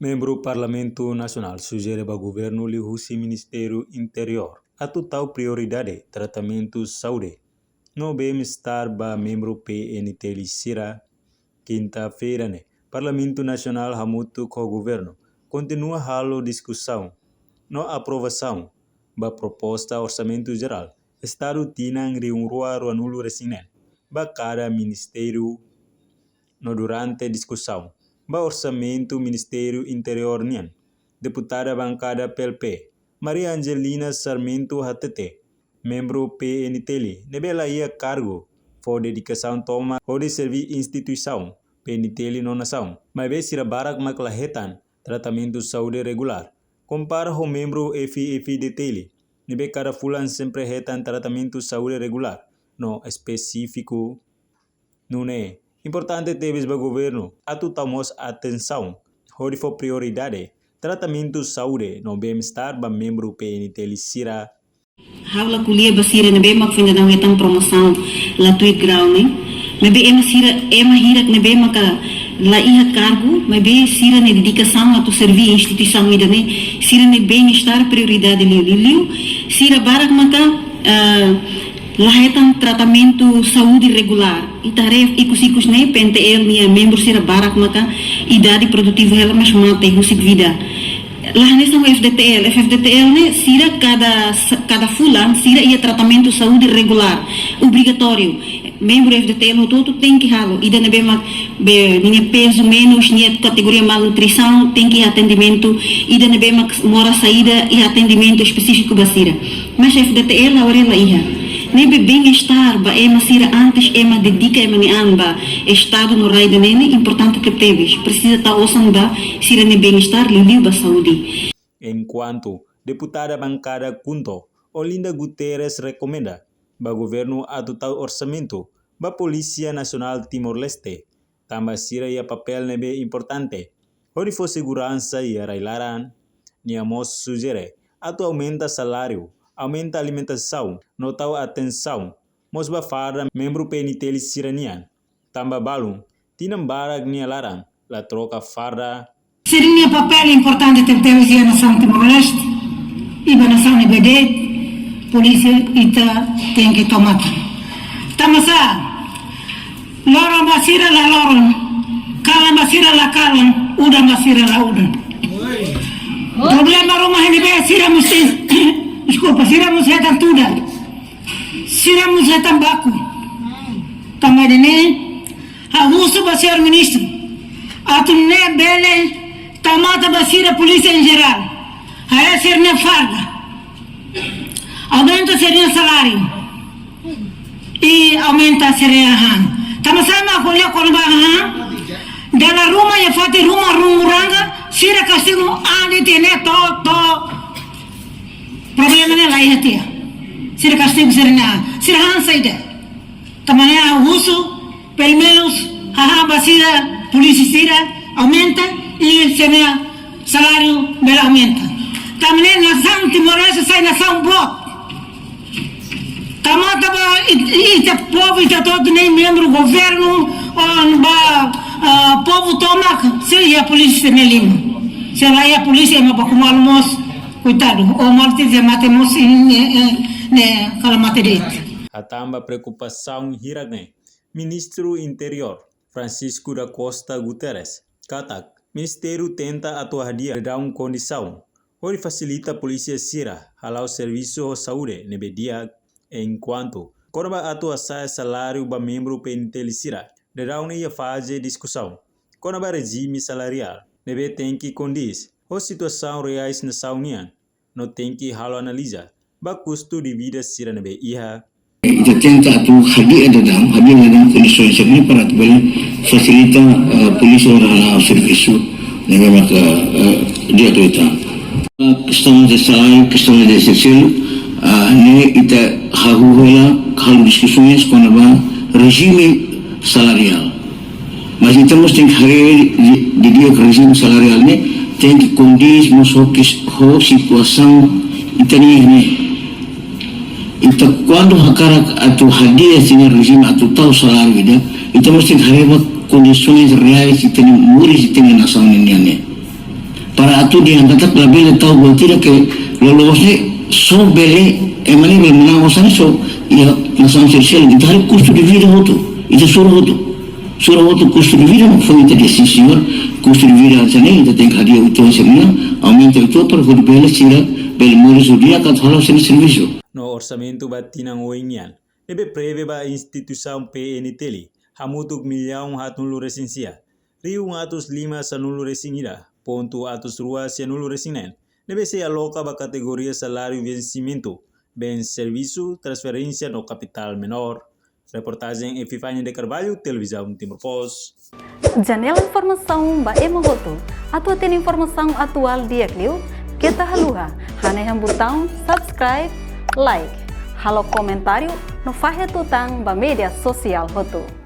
Membro Parlamento Nacional sugere ao governo lihusi Ministério Interior atau prioridade tratamento saúde. No bem-estar ba membro PNT Licira, quinta-feira, Parlamento Nacional hamutu com o governo continua halo discussão, no aprovação ba proposta orçamento geral. Estado tinang ruanulo resinen ba cada ministério no durante discussão. Ba orçamento Ministério Interior nian, deputada bancada PLP, Maria Angelina Sarmento HTT, membro PNTL, nebela ia cargo for dedicação toma ou de servir instituição PNTL no nação, mas vê se barak maklahetan tratamento saúde regular. Compara com membro FFDTL, nebe cada fulan sempre hetan tratamento saúde regular, no específico, não é. Importante teves ba governo atutamos atenção, hori for prioridade, tratamento saúde no bem-estar ba membro PNT Licira. Haula kuliah basira nebe mak fenda nang etang promoção la tuit grau ne, mebe ema hirak nebe maka la iha cargo, mebe sira ne dedicação a tu servir instituição ida ne, sira ne bem-estar prioridade liu, sira barak maka lahetan tratamento saúde regular e tarefa ikus ne PNTL nia membro sira barak maka idade produtiva ela mas mate husik vida lah nessa FFDTL ne sira cada fulan sira ia tratamento saúde regular obrigatório membro FFDTL todo tem que halo ida ne minha peso menos minha categoria malnutrição tem que ir atendimento ida ne mora saída e atendimento específico basira mas FFDTL a orela ia nebe bem-estar ba ema sira antes ema dedica ema ni amba estado no raio nene importante que teves precisa ta osan ba sira ne bem-estar liu ba saúde. Enquanto deputada bancada Kunto Olinda Guterres recomenda ba governo adotar orçamento ba Polícia Nacional Timor-Leste tambah sira ia papel nebe importante hori for segurança ia railaran niamos sugere atau aumenta salário aumenta alimentação, notau atenção, mosba farda membro PNT Liciranian, tamba balum, tinam barak nia larang, la troca farda. Seria papel importante ter a nação Timor-Leste, e a nação IBD, polícia ita tem que tomar. Tamasa, lorong basira la lorong, kalan basira la kalan, udan basira la udan. Problema rumah ini basira mesti. Desculpa, siramos retan tuda. Siramos retan baku. Tamadene, abuso ba senhor ministro. Atumne bele, tamata basira polícia em geral. Aí seria farda. Aumenta seria salário. E aumenta seria han. Tamasama kolya kolba han. Dala ruma ya fati ruma rumuranga, sira castigo ande tene to. Problema ne lai hatia. Sira castigo sira han saida. Tamane abuso, pelo menos basira polícia sira aumenta e seria salário bela aumenta. Tamane nação Timor-Leste sai nação bloco. Tamata ba ita povo ita todo nem membro governo on ba povo toma seria a polícia melino. Se lá é a polícia mas para como almoço coitado, o morte de matemos ne calamaterite. A tamba preocupação hiragne. Ministro Interior Francisco da Costa Guterres katak Ministério tenta atuar dia dar condição onde facilita a polícia sira halau serviço saúde nebedia enquanto korba atua sai salário ba membro PNT sira de dar ia fazer discussão korba regime salarial nebe tem que condiz a situação reais na saunian no tem que halo analisa ba custo de vida sira nebe iha. Kita tenta atu hadir dalam kondisi ini para tebal fasilita polisi orang servisu nebe maka dia tu itu. Questão de salário, questão de sexual, ne ita hahuela hal discussões com a regime salarial. Mas então nós tem que de dia regime salarial ne tem que condiz masuk ho situação itani itu quando hakarak atau hadir sini regime atau tahu salário dia itu mesti harus condições reais itani muris itani nação ini para atu dia tatak label tahu bahwa tidak ke lolosnya so bele emani belum so ya nasan sosial kita hari custo de vida hoto itu surah hoto custo de vida foi ita decisão custo de vida sana ita tem que hadir itu sebenarnya aumento itu para que bele sira bele moris dia kat halau serviço no orçamento batinang oinyan ebe preve ba instituição PNTL hamutuk milhão hatun resensia Rio 105 sa nulu resingira ponto atos ruas sa nulu resinen deve ser aloca ba categoria salário vencimento bem serviço transferência no capital menor. Reportagem em Fifanya de Carvalho, Televisão Timor Post. Janela informação ba emohoto. Atua tem informação atual dia kliu. Kita haluha. Hana yang botão subscribe, like. Halo comentário no fahe tutang ba media sosial hoto.